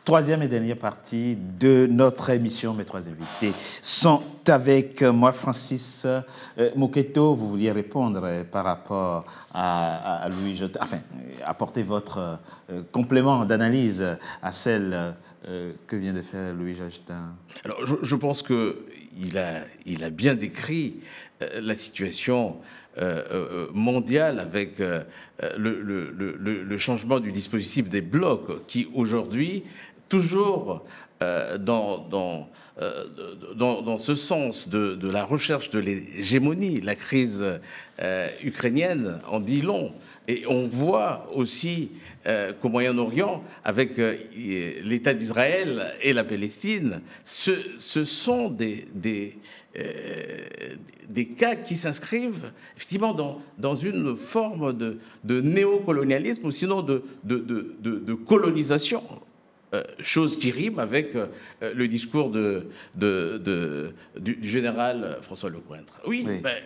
Troisième et dernière partie de notre émission. Mes trois invités sont avec moi. Francis Moketo, vous vouliez répondre par rapport à Louis Jotin, enfin, apporter votre complément d'analyse à celle que vient de faire Louis Jotin. Alors, je pense qu'il a bien décrit la situation mondiale avec le changement du dispositif des blocs qui, aujourd'hui, toujours dans ce sens de la recherche de l'hégémonie, la crise ukrainienne en dit long. Et on voit aussi qu'au Moyen-Orient, avec l'État d'Israël et la Palestine, ce sont des cas qui s'inscrivent effectivement dans une forme de néocolonialisme ou sinon de colonisation. Chose qui rime avec le discours du général François Lecointre. Oui. Ben,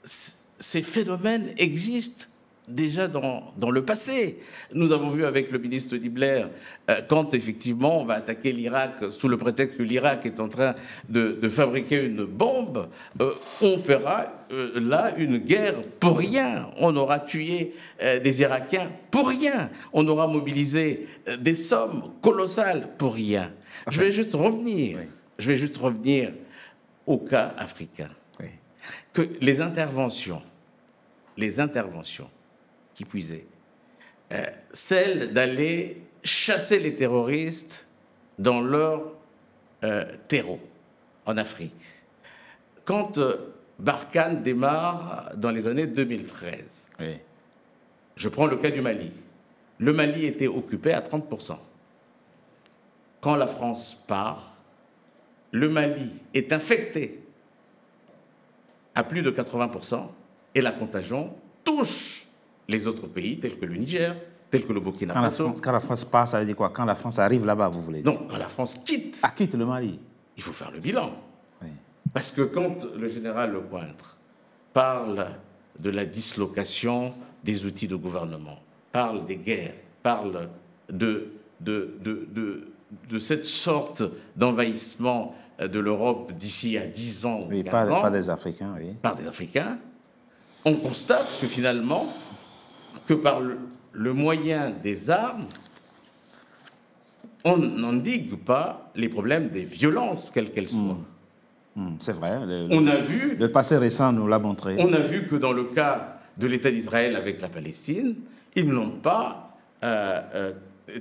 ces phénomènes existent déjà dans le passé. Nous avons vu avec le ministre Tony Blair, quand effectivement on va attaquer l'Irak sous le prétexte que l'Irak est en train de fabriquer une bombe, on fera là une guerre pour rien. On aura tué des Irakiens pour rien. On aura mobilisé des sommes colossales pour rien. Je vais juste revenir au cas africain. Oui. Que les interventions qui puisaient, celle d'aller chasser les terroristes dans leur terreau en Afrique. Quand Barkhane démarre dans les années 2013, oui. Je prends le cas du Mali. Le Mali était occupé à 30%. Quand la France part, le Mali est infecté à plus de 80% et la contagion touche les autres pays, tels que le Niger, tels que le Burkina Faso. Quand la France part, ça veut dire quoi? Quand la France arrive là-bas, vous voulez dire? Non, quand la France quitte. Ah, quitte le Mali. Il faut faire le bilan. Oui. Parce que quand le général Lecointre parle de la dislocation des outils de gouvernement, parle des guerres, parle de cette sorte d'envahissement de l'Europe d'ici à 10 ans ou 15 ans, par des Africains, oui. Par des Africains, on constate que finalement, que par le moyen des armes, on n'endigue pas les problèmes des violences, quelles qu'elles soient. C'est vrai. Le passé récent nous l'a montré. On a vu que dans le cas de l'État d'Israël avec la Palestine, ils n'ont pas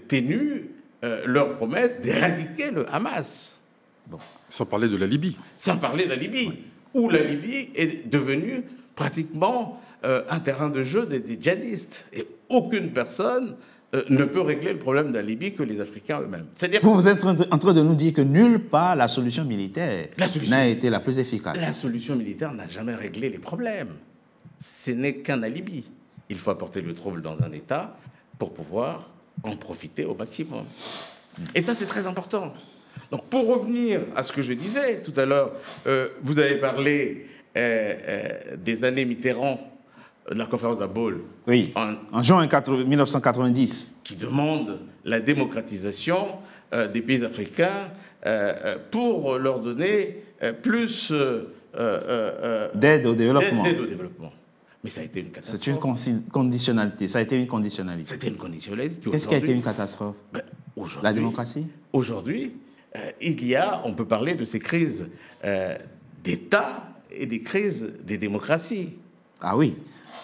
tenu leur promesse d'éradiquer le Hamas. Bon. Sans parler de la Libye. Sans parler de la Libye, oui. Où la Libye est devenue pratiquement un terrain de jeu des djihadistes. Et aucune personne ne peut régler le problème de la Libye que les Africains eux-mêmes. Vous êtes en train de nous dire que nulle part la solution militaire n'a été la plus efficace. La solution militaire n'a jamais réglé les problèmes. Ce n'est qu'un alibi. Il faut apporter le trouble dans un État pour pouvoir en profiter au maximum. Et ça, c'est très important. Donc, pour revenir à ce que je disais tout à l'heure, vous avez parlé des années Mitterrand, de la conférence de Bâle. Oui, en juin 1990. Qui demande la démocratisation des pays africains pour leur donner plus d'aide au développement. Mais ça a été une catastrophe. C'est une conditionnalité. Ça a été une conditionnalité. C'était une conditionnalité. Qu'est-ce qui a été une catastrophe? La démocratie? Aujourd'hui, on peut parler de ces crises d'État et des crises des démocraties. Ah oui.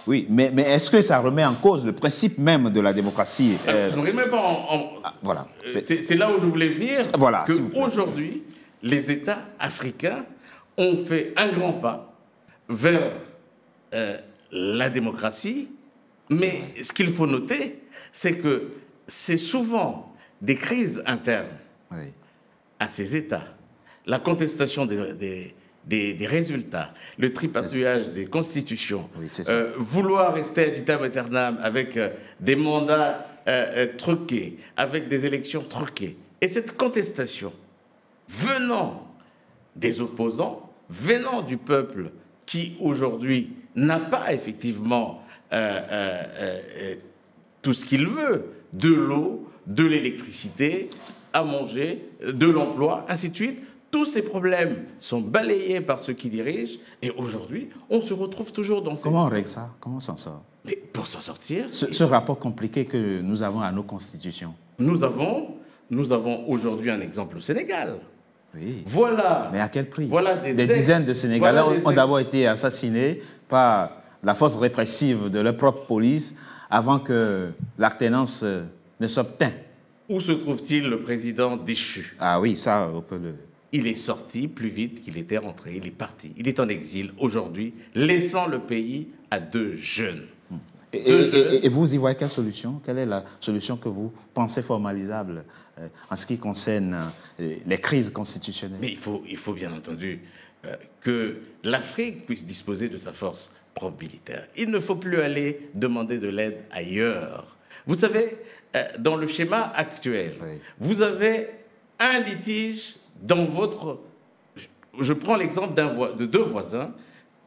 Oui, mais est-ce que ça remet en cause le principe même de la démocratie? Ça ne remet pas en... voilà. C'est là où je voulais venir. Voilà, qu'aujourd'hui, les États africains ont fait un grand pas vers la démocratie. Mais ce qu'il faut noter, c'est que c'est souvent des crises internes à ces États. La contestation des résultats, le tripatouillage des constitutions, vouloir rester ad vitam aeternam avec des mandats truqués, avec des élections truquées. Et cette contestation venant des opposants, venant du peuple qui aujourd'hui n'a pas effectivement tout ce qu'il veut, de l'eau, de l'électricité, à manger, de l'emploi, ainsi de suite. Tous ces problèmes sont balayés par ceux qui dirigent et aujourd'hui, on se retrouve toujours dans ces... Comment on règle ça? Comment on s'en sort? Mais pour s'en sortir... Ce rapport compliqué que nous avons à nos constitutions. Nous avons aujourd'hui un exemple au Sénégal. Oui. Voilà. Mais à quel prix? Voilà des dizaines de Sénégalais ont d'abord été assassinés par la force répressive de leur propre police avant que l'alternance ne s'obtint. Où se trouve-t-il le président déchu? Ah oui, ça, on peut le... Il est sorti plus vite qu'il était rentré. Il est parti. Il est en exil aujourd'hui, laissant le pays à 2 jeunes. Et vous y voyez quelle solution? Quelle est la solution que vous pensez formalisable en ce qui concerne les crises constitutionnelles? Mais il faut bien entendu que l'Afrique puisse disposer de sa force propre militaire. Il ne faut plus aller demander de l'aide ailleurs. Vous savez, dans le schéma actuel, oui, vous avez un litige dans votre... Je prends l'exemple de 2 voisins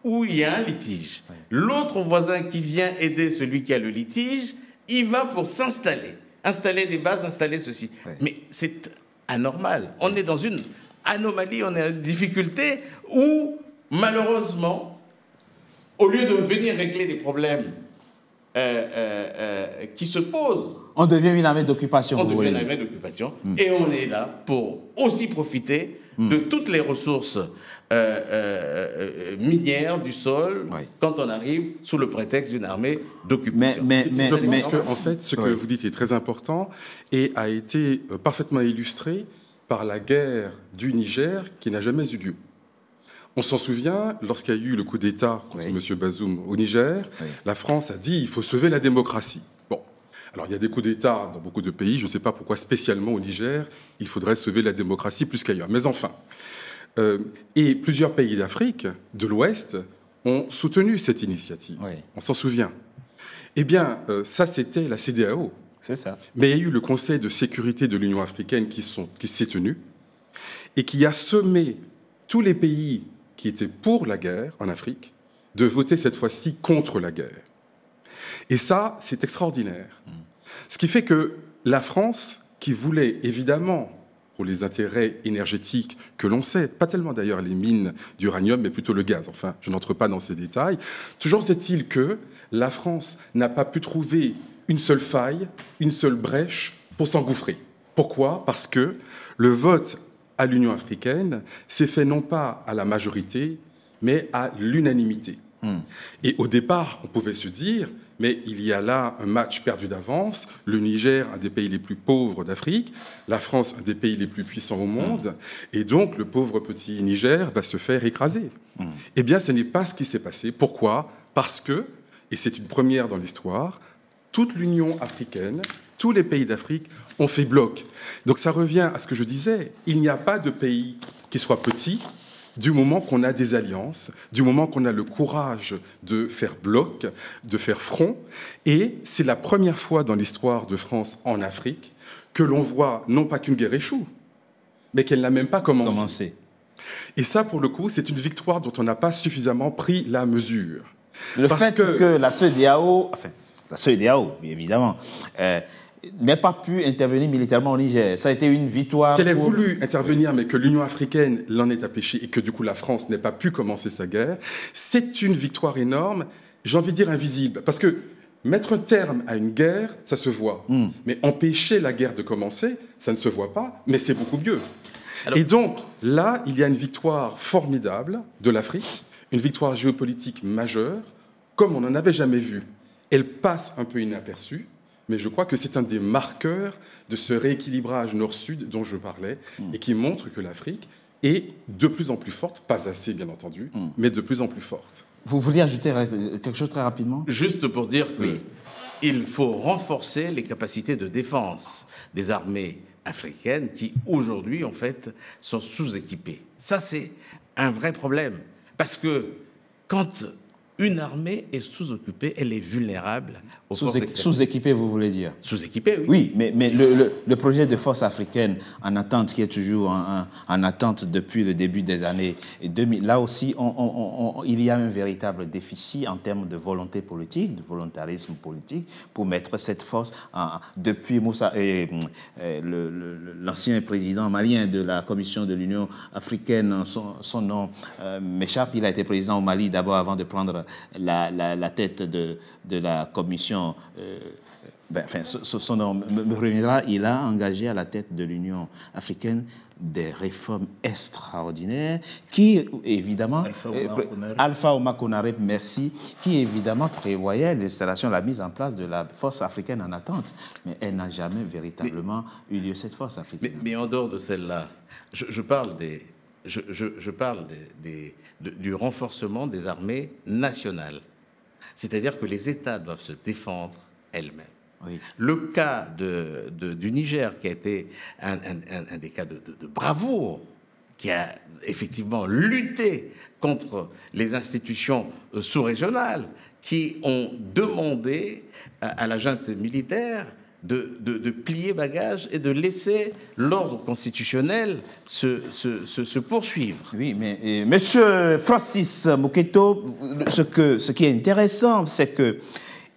où il y a un litige. Oui. L'autre voisin qui vient aider celui qui a le litige, il va pour s'installer. Installer des bases, installer ceci. Oui. Mais c'est anormal. On est dans une anomalie, on est en difficulté où, malheureusement, au lieu de venir régler les problèmes qui se posent, on devient une armée d'occupation. On devient une armée d'occupation et on est là pour aussi profiter de toutes les ressources minières du sol, oui, quand on arrive sous le prétexte d'une armée d'occupation. Mais je pense que, en fait, ce que vous dites est très important et a été parfaitement illustré par la guerre du Niger qui n'a jamais eu lieu. On s'en souvient, lorsqu'il y a eu le coup d'État contre M. Bazoum au Niger, la France a dit « il faut sauver la démocratie ». Bon, alors il y a des coups d'État dans beaucoup de pays, je ne sais pas pourquoi spécialement au Niger, il faudrait sauver la démocratie plus qu'ailleurs. Mais enfin, et plusieurs pays d'Afrique, de l'Ouest, ont soutenu cette initiative. On s'en souvient. Eh bien, ça c'était la CEDEAO. C'est ça. Mais il y a eu le Conseil de sécurité de l'Union africaine qui s'est tenu et qui a sommé tous les pays qui étaient pour la guerre en Afrique, de voter cette fois-ci contre la guerre. Et ça, c'est extraordinaire. Ce qui fait que la France, qui voulait évidemment, pour les intérêts énergétiques que l'on sait, pas tellement d'ailleurs les mines d'uranium, mais plutôt le gaz, enfin, je n'entre pas dans ces détails, toujours est-il que la France n'a pas pu trouver une seule faille, une seule brèche pour s'engouffrer. Pourquoi? Parce que le vote à l'Union africaine s'est fait non pas à la majorité, mais à l'unanimité. Et au départ, on pouvait se dire, mais il y a là un match perdu d'avance, le Niger, un des pays les plus pauvres d'Afrique, la France, un des pays les plus puissants au monde, et donc le pauvre petit Niger va se faire écraser. Eh bien, ce n'est pas ce qui s'est passé. Pourquoi? Parce que, et c'est une première dans l'histoire, toute l'Union africaine, tous les pays d'Afrique ont fait bloc. Donc ça revient à ce que je disais, il n'y a pas de pays qui soit petit du moment qu'on a des alliances, du moment qu'on a le courage de faire bloc, de faire front. Et c'est la première fois dans l'histoire de France en Afrique que l'on voit non pas qu'une guerre échoue, mais qu'elle n'a même pas commencé. Et ça, pour le coup, c'est une victoire dont on n'a pas suffisamment pris la mesure. Le fait que la CEDEAO, enfin, la CEDEAO, évidemment, n'ait pas pu intervenir militairement au Niger. Ça a été une victoire. Qu'elle ait voulu intervenir, mais que l'Union africaine l'en ait empêché et que du coup la France n'ait pas pu commencer sa guerre, c'est une victoire énorme, j'ai envie de dire invisible. Parce que mettre un terme à une guerre, ça se voit. Mais empêcher la guerre de commencer, ça ne se voit pas, mais c'est beaucoup mieux. Alors, et donc, là, il y a une victoire formidable de l'Afrique, une victoire géopolitique majeure, comme on n'en avait jamais vu. Elle passe un peu inaperçue, mais je crois que c'est un des marqueurs de ce rééquilibrage nord-sud dont je parlais et qui montre que l'Afrique est de plus en plus forte, pas assez bien entendu, mais de plus en plus forte. Vous vouliez ajouter quelque chose très rapidement? Juste pour dire qu'il faut renforcer les capacités de défense des armées africaines qui, aujourd'hui, en fait, sont sous-équipées. Ça, c'est un vrai problème. Parce que quand une armée est sous-occupée, elle est vulnérable aux forces extérieures. Sous-équipée, vous voulez dire? Sous-équipée, oui. Oui, mais le projet de force africaine en attente, qui est toujours en attente depuis le début des années 2000, là aussi, il y a un véritable déficit en termes de volonté politique, de volontarisme politique, pour mettre cette force depuis Moussa et l'ancien président malien de la Commission de l'Union africaine, son nom m'échappe, il a été président au Mali d'abord avant de prendre la tête de la Commission. Son nom me reviendra. Il a engagé à la tête de l'Union africaine des réformes extraordinaires qui, évidemment, Alpha Ouma Konaré, merci, qui évidemment prévoyait l'installation, la mise en place de la force africaine en attente. Mais elle n'a jamais véritablement eu lieu, cette force africaine. Mais en dehors de celle-là, je parle du renforcement des armées nationales. C'est-à-dire que les États doivent se défendre elles-mêmes. Oui. Le cas du Niger, qui a été un des cas de bravoure, qui a effectivement lutté contre les institutions sous-régionales, qui ont demandé à la junte militaire de plier bagage et de laisser l'ordre constitutionnel se poursuivre. Oui, mais Monsieur Francis Moketo, ce qui est intéressant, c'est que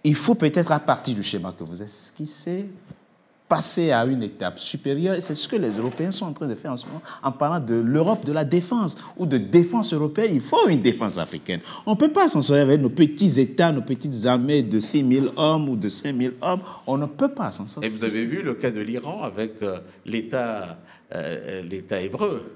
il faut peut-être, à partir du schéma que vous esquissez, passer à une étape supérieure. Et c'est ce que les Européens sont en train de faire en ce moment, en parlant de l'Europe de la défense ou de défense européenne. Il faut une défense africaine. On ne peut pas s'en sortir avec nos petits États, nos petites armées de 6 000 hommes ou de 5 000 hommes. On ne peut pas s'en sortir. Et vous avez vu le cas de l'Iran avec l'État hébreu.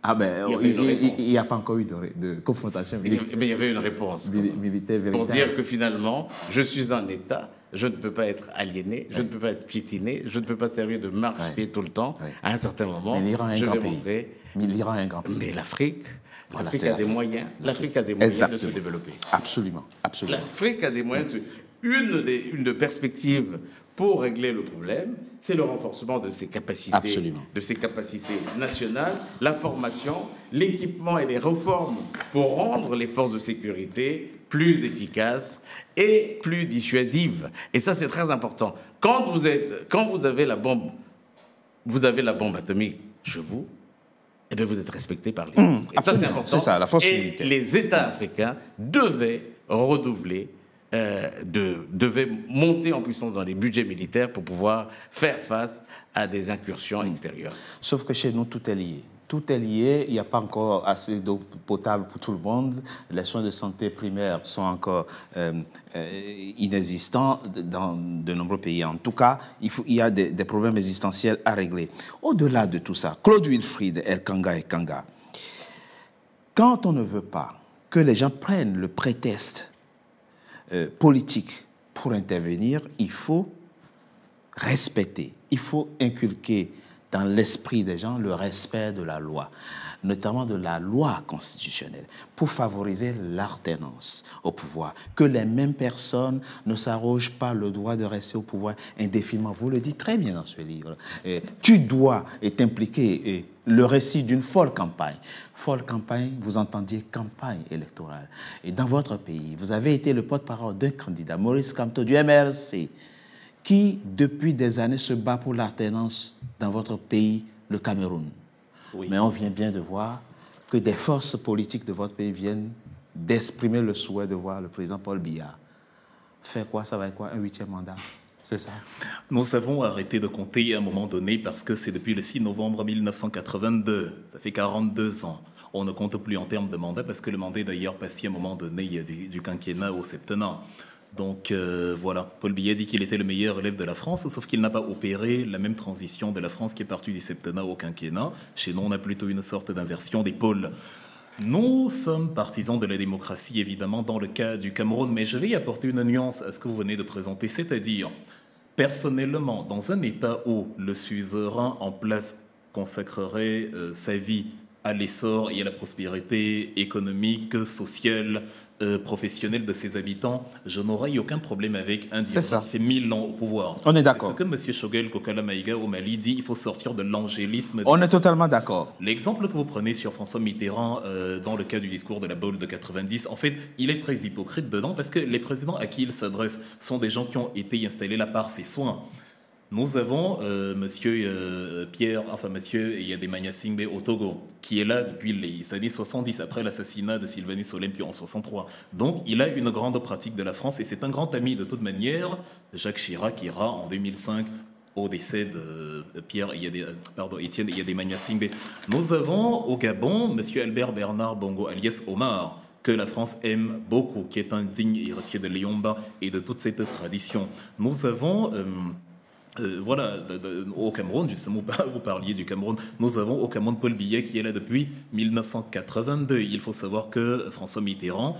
Ah ben, il n'y a pas encore eu de confrontation militaire. Mais il y avait une réponse militaire véritable. Pour dire que finalement, je suis un État, je ne peux pas être aliéné, je ne peux pas être piétiné, je ne peux pas servir de marche-pied tout le temps. À un certain moment, mais l'Iran est un grand pays. Mais l'Iran est un grand pays. Mais l'Afrique a des moyens. L'Afrique a des moyens de se développer. Absolument, absolument. L'Afrique a des moyens de se... Une des perspectives pour régler le problème, c'est le renforcement de ses capacités, nationales, la formation, l'équipement et les réformes pour rendre les forces de sécurité plus efficaces et plus dissuasives. Et ça, c'est très important. Quand vous avez la bombe atomique chez vous, eh bien, vous êtes respecté par les autres. Et ça, c'est important. C'est ça, la force et militaire. les États africains devaient redoubler, devaient monter en puissance dans les budgets militaires pour pouvoir faire face à des incursions extérieures. Sauf que chez nous, tout est lié. Tout est lié, il n'y a pas encore assez d'eau potable pour tout le monde, les soins de santé primaires sont encore inexistants dans de nombreux pays. En tout cas, il y a des problèmes existentiels à régler. Au-delà de tout ça, Claude Wilfried El-Kanga et Kanga, quand on ne veut pas que les gens prennent le prétexte politique pour intervenir, il faut respecter, il faut inculquer dans l'esprit des gens le respect de la loi, notamment de la loi constitutionnelle, pour favoriser l'alternance au pouvoir, que les mêmes personnes ne s'arrogent pas le droit de rester au pouvoir indéfiniment. Vous le dites très bien dans ce livre. Tu dois être impliqué. Le récit d'une folle campagne. Folle campagne, vous entendiez campagne électorale. Et dans votre pays, vous avez été le porte-parole d'un candidat, Maurice Kamto, du MRC, qui, depuis des années, se bat pour l'alternance dans votre pays, le Cameroun. Oui. Mais on vient bien de voir que des forces politiques de votre pays viennent d'exprimer le souhait de voir le président Paul Biya. Faire quoi? Ça va être quoi? Un 8e mandat? C'est ça. Nous avons arrêté de compter à un moment donné parce que c'est depuis le 6 novembre 1982. Ça fait 42 ans. On ne compte plus en termes de mandat parce que le mandat est d'ailleurs passé à un moment donné du quinquennat au septennat. Donc voilà, Paul Biya dit qu'il était le meilleur élève de la France, sauf qu'il n'a pas opéré la même transition de la France qui est partie du septennat au quinquennat. Chez nous, on a plutôt une sorte d'inversion des pôles. Nous sommes partisans de la démocratie, évidemment, dans le cas du Cameroun, mais je vais y apporter une nuance à ce que vous venez de présenter, c'est-à-dire, personnellement, dans un État où le suzerain en place consacrerait sa vie à l'essor et à la prospérité économique, sociale professionnelle de ses habitants, je n'aurais aucun problème avec un dirigeant ça. qui fait 1000 ans au pouvoir. On est d'accord. C'est ce que M. Shogel Kokala Maïga au Mali dit, il faut sortir de l'angélisme. On est totalement d'accord. L'exemple que vous prenez sur François Mitterrand dans le cas du discours de la Baule de 90, en fait, il est très hypocrite dedans parce que les présidents à qui il s'adresse sont des gens qui ont été installés là par ses soins. Nous avons monsieur Yademania Singbe au Togo, qui est là depuis les années 70, après l'assassinat de Sylvanus Olympio en 63. Donc, il a une grande pratique de la France et c'est un grand ami de toute manière. Jacques Chirac ira en 2005 au décès de Étienne Yademania Singbe. Nous avons au Gabon monsieur Albert Bernard Bongo, alias Omar, que la France aime beaucoup, qui est un digne héritier de Léomba et de toute cette tradition. Nous avons... au Cameroun, justement, vous parliez du Cameroun, nous avons au Cameroun Paul Biya qui est là depuis 1982. Il faut savoir que François Mitterrand,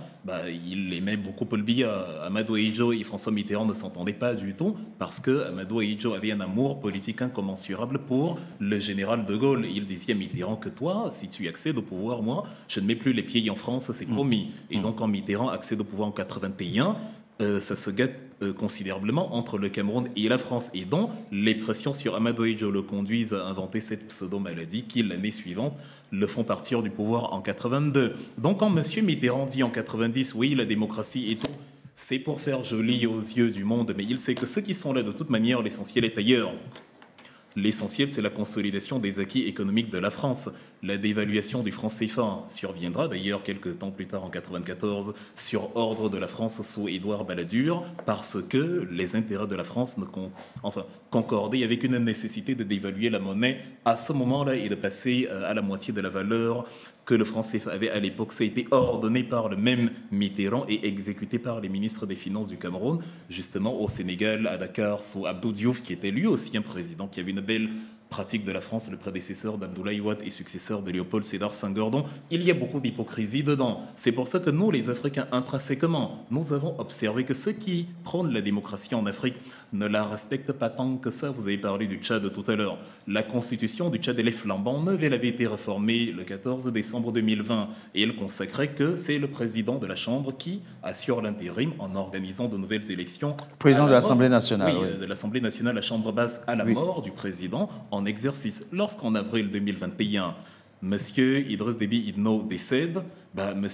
il aimait beaucoup Paul Biya. Amadou Ahidjo et François Mitterrand ne s'entendaient pas du tout parce que Amadou Ahidjo avait un amour politique incommensurable pour le général de Gaulle. Il disait à Mitterrand que toi, si tu accèdes au pouvoir, moi, je ne mets plus les pieds en France, c'est promis. Et donc quand Mitterrand accède au pouvoir en 81, ça se gâte considérablement entre le Cameroun et la France. Et donc, les pressions sur Amadou Ahidjo le conduisent à inventer cette pseudo-maladie qui, l'année suivante, le font partir du pouvoir en 82. Donc, quand M. Mitterrand dit en 90, oui, la démocratie et tout, c'est pour faire joli aux yeux du monde, mais il sait que ceux qui sont là, de toute manière, l'essentiel est ailleurs. L'essentiel, c'est la consolidation des acquis économiques de la France. La dévaluation du franc CFA surviendra d'ailleurs quelques temps plus tard en 1994 sur ordre de la France sous Édouard Balladur parce que les intérêts de la France concordaient avec une nécessité de dévaluer la monnaie à ce moment-là et de passer à la moitié de la valeur que le franc CFA avait à l'époque. Ça a été ordonné par le même Mitterrand et exécuté par les ministres des Finances du Cameroun, justement au Sénégal, à Dakar, sous Abdou Diouf, qui était lui aussi un président qui avait une belle pratique de la France, le prédécesseur d'Abdoulaye Wade et successeur de Léopold Sédar Senghor. Donc, il y a beaucoup d'hypocrisie dedans. C'est pour ça que nous, les Africains, intrinsèquement, nous avons observé que ceux qui prônent la démocratie en Afrique ne la respectent pas tant que ça. Vous avez parlé du Tchad tout à l'heure. La constitution du Tchad, elle est flambant neuve. Elle avait été réformée le 14 décembre 2020 et elle consacrait que c'est le président de la Chambre qui assure l'intérim en organisant de nouvelles élections. Président de l'Assemblée nationale. Oui, de l'Assemblée nationale, la Chambre basse, à la mort du président en exercice. Lorsqu'en avril 2021, M. Idriss Déby Itno décède, M.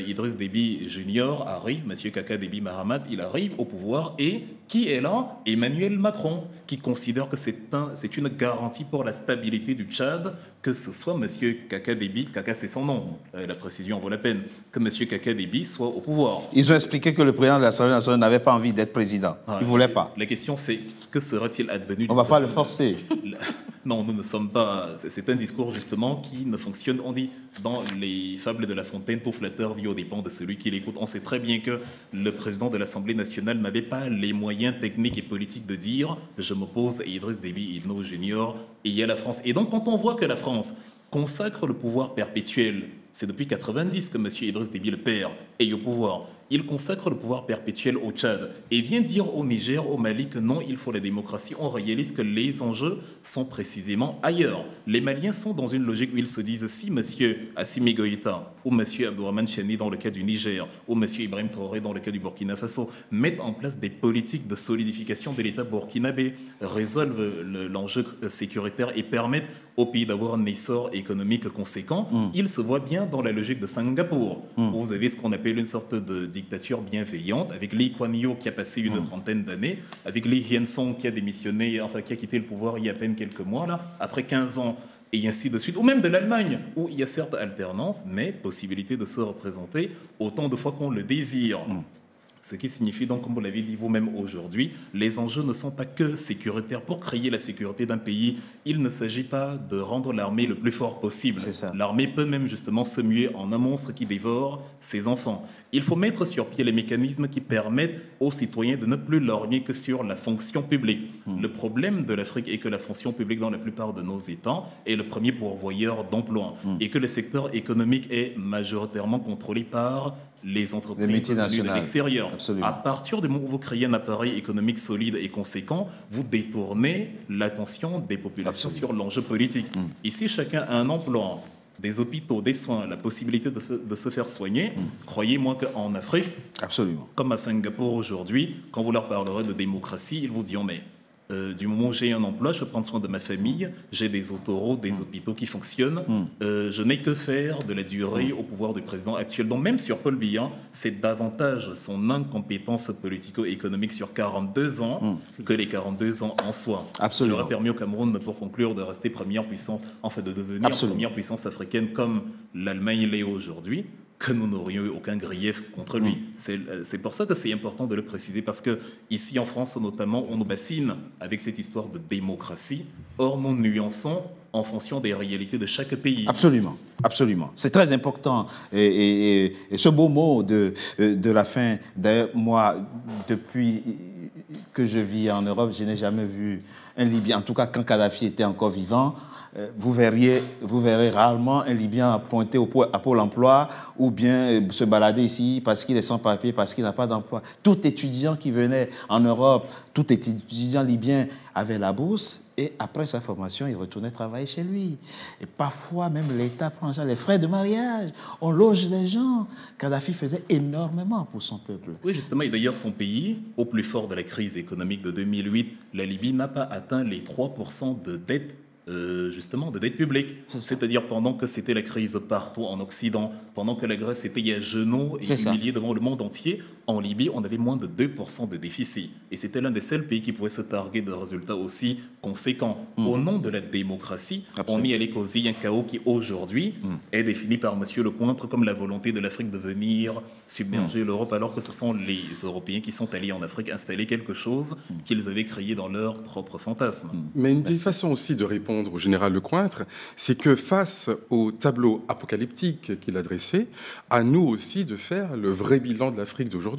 Idriss Déby Junior arrive, M. Kaka Déby Mahamat, il arrive au pouvoir et qui est là? Emmanuel Macron, qui considère que c'est une garantie pour la stabilité du Tchad, que ce soit M. Kaka Déby, Kaka c'est son nom, la précision vaut la peine, que M. Kaka Déby soit au pouvoir. Ils ont expliqué que le président de l'Assemblée nationale n'avait pas envie d'être président. Il ne voulait pas. La question c'est, que serait-il advenu? On ne va pas le forcer. Non, nous ne sommes pas... C'est un discours justement qui ne fonctionne. On dit dans les fables de La Fontaine, tout flatteur vit aux dépens de celui qui l'écoute. On sait très bien que le président de l'Assemblée nationale n'avait pas les moyens techniques et politiques de dire « je m'oppose à Idriss Déby Itno Junior et à la France ». Et donc quand on voit que la France consacre le pouvoir perpétuel, c'est depuis 1990 que M. Idriss Déby, le père, est au pouvoir. Il consacre le pouvoir perpétuel au Tchad et vient dire au Niger, au Mali que non, il faut la démocratie. On réalise que les enjeux sont précisément ailleurs. Les Maliens sont dans une logique où ils se disent si M. Assimi Goïta ou M. Abdourahmane Chani dans le cas du Niger ou M. Ibrahim Traoré dans le cas du Burkina Faso mettent en place des politiques de solidification de l'État burkinabé, résolvent l'enjeu sécuritaire et permettent au pays d'avoir un essor économique conséquent, ils se voient bien dans la logique de Singapour, où vous avez ce qu'on appelle une sorte de dictature bienveillante, avec Lee Kuan Yew qui a passé une trentaine d'années, avec Lee Hsien-Loong qui a démissionné, qui a quitté le pouvoir il y a à peine quelques mois, là, après 15 ans, et ainsi de suite, ou même de l'Allemagne, où il y a certes alternance, mais possibilité de se représenter autant de fois qu'on le désire. Ce qui signifie donc, comme vous l'avez dit vous-même aujourd'hui, les enjeux ne sont pas que sécuritaires. Pour créer la sécurité d'un pays, il ne s'agit pas de rendre l'armée le plus fort possible. L'armée peut même justement se muer en un monstre qui dévore ses enfants. Il faut mettre sur pied les mécanismes qui permettent aux citoyens de ne plus lorgner que sur la fonction publique. Le problème de l'Afrique est que la fonction publique dans la plupart de nos États est le premier pourvoyeur d'emplois et que le secteur économique est majoritairement contrôlé par les entreprises venues de l'extérieur. À partir du moment où vous créez un appareil économique solide et conséquent, vous détournez l'attention des populations sur l'enjeu politique. Ici, chacun a un emploi. des hôpitaux, des soins, la possibilité de se faire soigner, croyez-moi qu'en Afrique, Absolument. comme à Singapour aujourd'hui, quand vous leur parlerez de démocratie, ils vous diront mais du moment où j'ai un emploi, je peux prendre soin de ma famille, j'ai des autoroutes, des hôpitaux qui fonctionnent, je n'ai que faire de la durée au pouvoir du président actuel. Donc même sur Paul Biya, c'est davantage son incompétence politico-économique sur 42 ans que les 42 ans en soi. Absolument. Il aurait permis au Cameroun, pour conclure, de rester première puissance, en fait de devenir première puissance africaine comme l'Allemagne l'est aujourd'hui, que nous n'aurions eu aucun grief contre lui. C'est pour ça que c'est important de le préciser, parce que ici en France notamment, on nous bassine avec cette histoire de démocratie. Or, nous nuançons en fonction des réalités de chaque pays. Absolument, absolument. C'est très important. Et ce beau mot de la fin, d'ailleurs, moi, depuis que je vis en Europe, je n'ai jamais vu un Libyen, en tout cas quand Kadhafi était encore vivant, vous verrez rarement un Libyen pointer à Pôle emploi ou bien se balader ici parce qu'il est sans papier, parce qu'il n'a pas d'emploi. Tout étudiant qui venait en Europe, tout étudiant libyen avait la bourse et après sa formation, il retournait travailler chez lui. Et parfois, même l'État prend ça, les frais de mariage, on loge les gens. Kadhafi faisait énormément pour son peuple. Oui, justement, et d'ailleurs, son pays, au plus fort de la crise économique de 2008, la Libye n'a pas atteint les 3% de dette justement de dette publique. C'est-à-dire pendant que c'était la crise partout en Occident, pendant que la Grèce était payée à genoux et humiliée devant le monde entier, en Libye, on avait moins de 2% de déficit. Et c'était l'un des seuls pays qui pouvait se targuer de résultats aussi conséquents. Au nom de la démocratie, on mit à l'écosy un chaos qui aujourd'hui est défini par M. Lecointre comme la volonté de l'Afrique de venir submerger l'Europe, alors que ce sont les Européens qui sont allés en Afrique installer quelque chose qu'ils avaient créé dans leur propre fantasme. Mais une des façons aussi de répondre au général Lecointre, c'est que face au tableau apocalyptique qu'il a dressé, à nous aussi de faire le vrai bilan de l'Afrique d'aujourd'hui.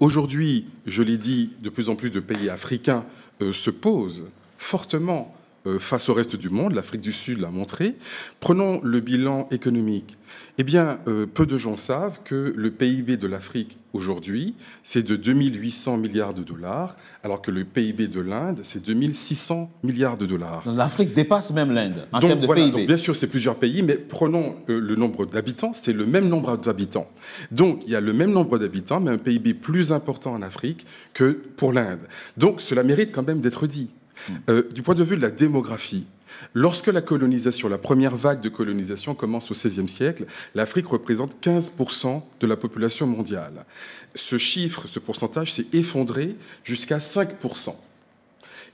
Aujourd'hui, je l'ai dit, de plus en plus de pays africains se posent fortement face au reste du monde. L'Afrique du Sud l'a montré. Prenons le bilan économique. Eh bien, peu de gens savent que le PIB de l'Afrique aujourd'hui, c'est de 2800 milliards de dollars, alors que le PIB de l'Inde, c'est 2600 milliards de dollars. L'Afrique dépasse même l'Inde en termes de PIB. Donc, bien sûr, c'est plusieurs pays, mais prenons le nombre d'habitants, c'est le même nombre d'habitants. Donc, il y a le même nombre d'habitants, mais un PIB plus important en Afrique que pour l'Inde. Donc, cela mérite quand même d'être dit. Du point de vue de la démographie, lorsque la colonisation, la première vague de colonisation commence au XVIe siècle, l'Afrique représente 15% de la population mondiale. Ce chiffre, ce pourcentage s'est effondré jusqu'à 5%.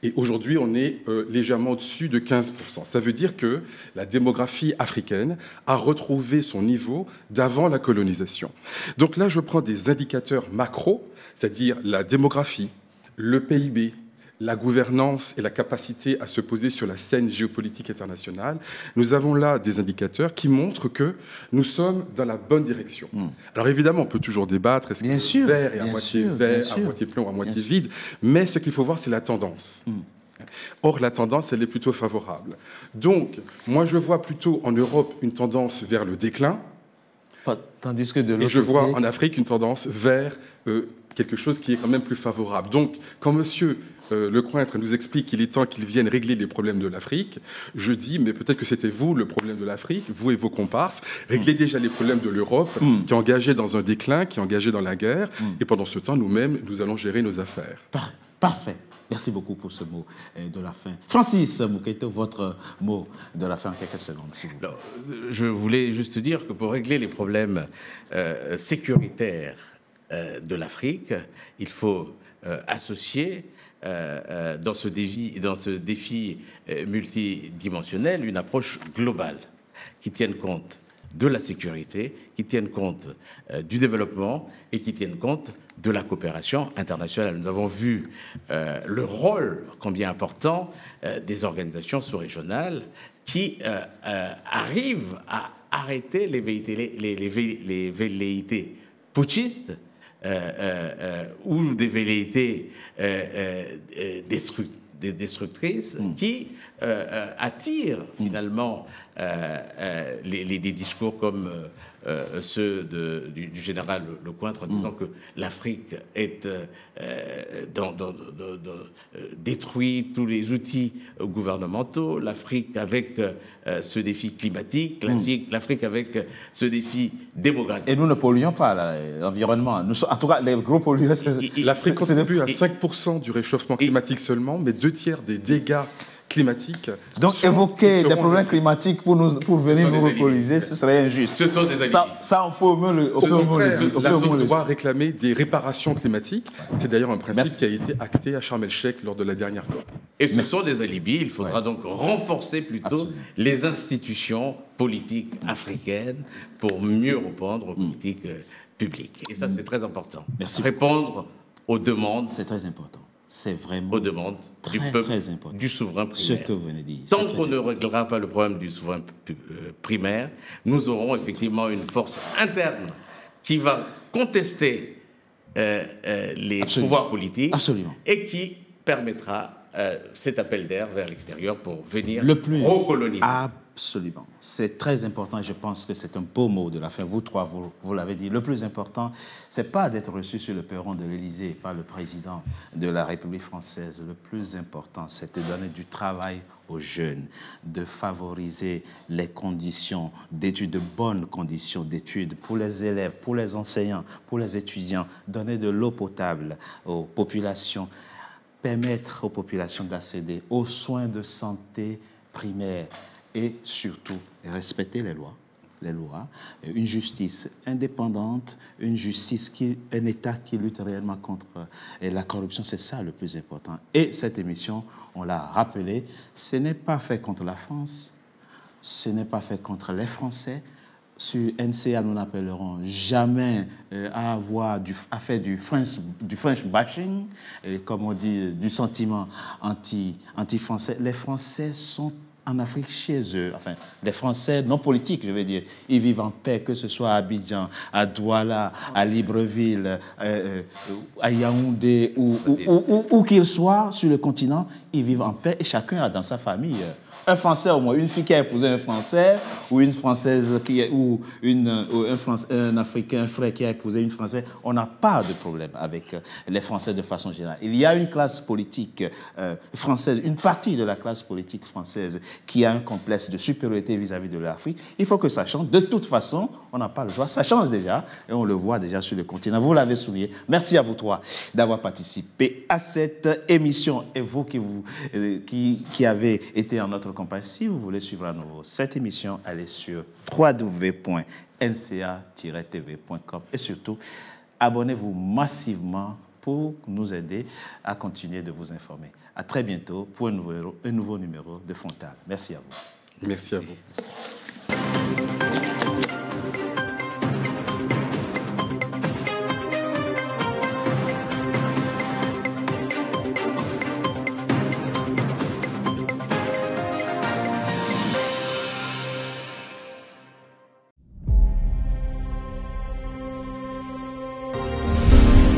Et aujourd'hui, on est légèrement au-dessus de 15%. Ça veut dire que la démographie africaine a retrouvé son niveau d'avant la colonisation. Donc là, je prends des indicateurs macro, c'est-à-dire la démographie, le PIB, la gouvernance et la capacité à se poser sur la scène géopolitique internationale, nous avons là des indicateurs qui montrent que nous sommes dans la bonne direction. Alors évidemment, on peut toujours débattre, est-ce que le verre est à moitié vert, à moitié plein ou à moitié vide, mais ce qu'il faut voir, c'est la tendance. Or, la tendance, elle est plutôt favorable. Donc, moi, je vois plutôt en Europe une tendance vers le déclin, tandis que de l'autre et je vois en Afrique une tendance vers quelque chose qui est quand même plus favorable. Donc, quand monsieur Lecointre nous explique qu'il est temps qu'il vienne régler les problèmes de l'Afrique, je dis, mais peut-être que c'était vous le problème de l'Afrique, vous et vos comparses, réglez déjà les problèmes de l'Europe, qui est engagée dans un déclin, qui est engagée dans la guerre, et pendant ce temps, nous-mêmes, nous allons gérer nos affaires. Parfait. Merci beaucoup pour ce mot de la fin. Francis Mouketo, votre mot de la fin en quelques secondes, s'il vous plaît. Alors, je voulais juste dire que pour régler les problèmes sécuritaires de l'Afrique, il faut associer dans ce défi multidimensionnel une approche globale qui tienne compte de la sécurité, qui tienne compte du développement et qui tienne compte de la coopération internationale. Nous avons vu le rôle combien important des organisations sous-régionales qui arrivent à arrêter les velléités putschistes ou des velléités destructrices qui attirent finalement les discours comme ceux du général Lecointre en disant que l'Afrique est détruit tous les outils gouvernementaux, l'Afrique avec ce défi climatique, l'Afrique avec ce défi démographique. Et nous ne polluons pas l'environnement. En tout cas, les gros pollueurs... L'Afrique contribue à 5% du réchauffement climatique seulement, mais 2/3 des dégâts climatiques. Donc évoquer des problèmes climatiques pour venir nous repoliser, ce serait injuste. Ce sont des alibis. Ça, on peut au moins le dire. L'Afrique doit réclamer des réparations climatiques. C'est d'ailleurs un principe qui a été acté à Sharm el-Sheikh lors de la dernière COP. Et ce sont des alibis. Il faudra donc renforcer plutôt les institutions politiques africaines pour mieux répondre aux politiques publiques. Et ça, c'est très important. Merci. Répondre aux demandes. C'est très important. C'est vraiment aux demandes du peuple, très important. du souverain primaire. Ce que vous venez de dire. Tant qu'on ne réglera pas le problème du souverain primaire, nous aurons effectivement une force interne qui va contester les pouvoirs politiques et qui permettra cet appel d'air vers l'extérieur pour venir recoloniser. Absolument. C'est très important et je pense que c'est un beau mot de la fin. Vous trois, vous l'avez dit. Le plus important, ce n'est pas d'être reçu sur le perron de l'Élysée par le président de la République française. Le plus important, c'est de donner du travail aux jeunes, de favoriser les conditions d'études, de bonnes conditions d'études pour les élèves, pour les enseignants, pour les étudiants, donner de l'eau potable aux populations, permettre aux populations d'accéder aux soins de santé primaires et surtout respecter les lois, une justice indépendante, un État qui lutte réellement contre la corruption, c'est ça le plus important. Et cette émission, on l'a rappelé, ce n'est pas fait contre la France, ce n'est pas fait contre les Français. Sur NCA, nous n'appellerons jamais à faire du French bashing, comme on dit, du sentiment anti-français. Les Français sont en Afrique chez eux, enfin, les Français non politiques, je veux dire, ils vivent en paix, que ce soit à Abidjan, à Douala, à Libreville, à Yaoundé, où qu'ils soient sur le continent, ils vivent en paix et chacun a dans sa famille un Français au moins, une fille qui a épousé un Français, ou une Française un Africain, un frère qui a épousé une Française. On n'a pas de problème avec les Français de façon générale. Il y a une classe politique française, une partie de la classe politique française qui a un complexe de supériorité vis-à-vis de l'Afrique. Il faut que ça change. De toute façon, on n'a pas le choix. Ça change déjà et on le voit déjà sur le continent. Vous l'avez souligné. Merci à vous trois d'avoir participé à cette émission. Et vous qui avez été en notre compagnie, si vous voulez suivre à nouveau cette émission, allez sur www.nca-tv.com et surtout, abonnez-vous massivement pour nous aider à continuer de vous informer. À très bientôt pour un nouveau numéro de Frontal. Merci à vous. Merci à vous. Merci.